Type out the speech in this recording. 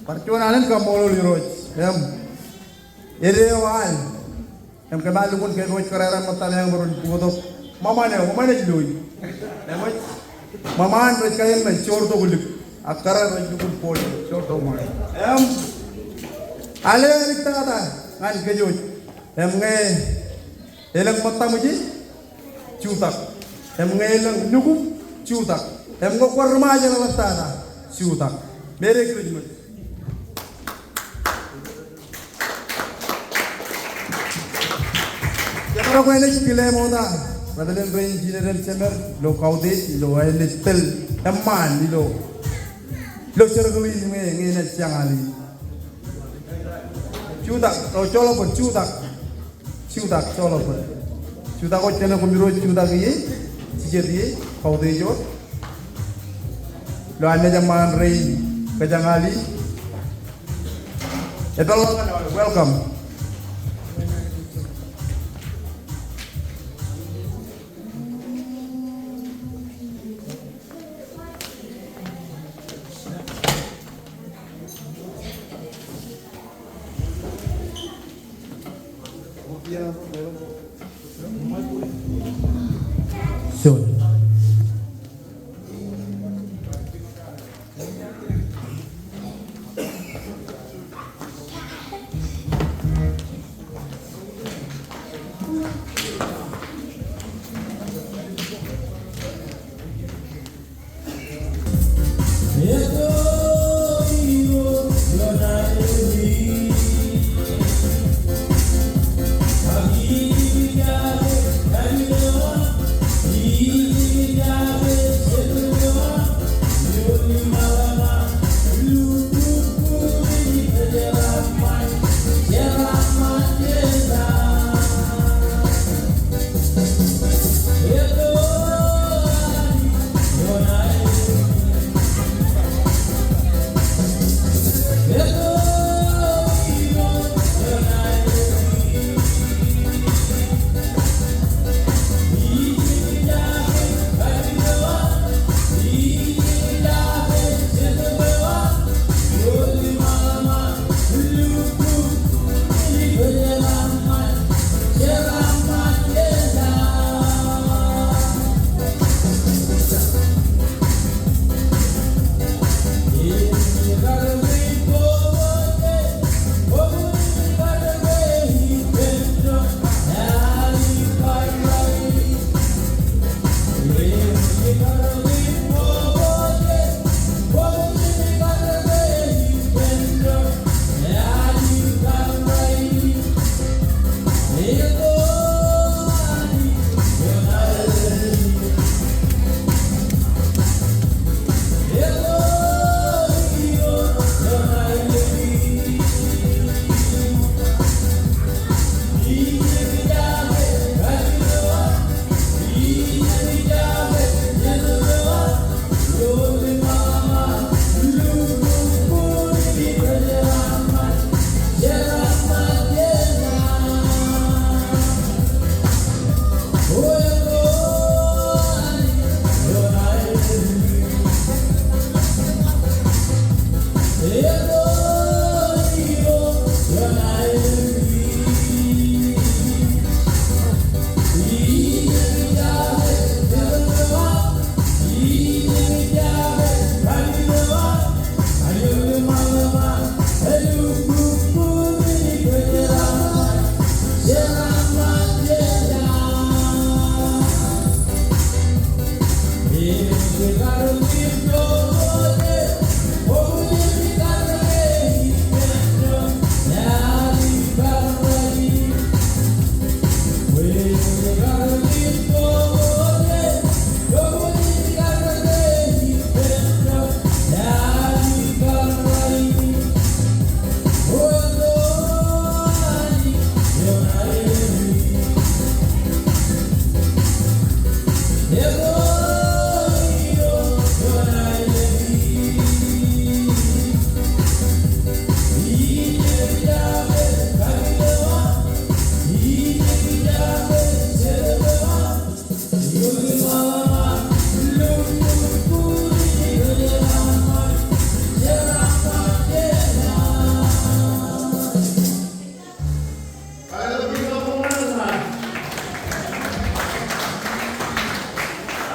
Parchonanen kamolo liroj. Erewan. Kemal lukun ke roj kararan mataleng baru buat mama ne jui. Mama roj kayen me chor to gulik. Akara roj lukun pol chor to mane. Ale nikta kata ngan kejoj. Elang mata muji cutak. Elang nyukup cutak. Ngokor remaja na lastana cutak. Mere Christmas. Kalau kau ini pilih moda, padahal range general semer lo kau deh, lo ini stel, eman lo cerguli ini siang hari. Cutak, kalau colo pun cutak colo pun. Cutak kau cina kumiro cutak ini, jadi kau deh jo. Lo ane zaman range kejangali. Itu lo welcome. Soon.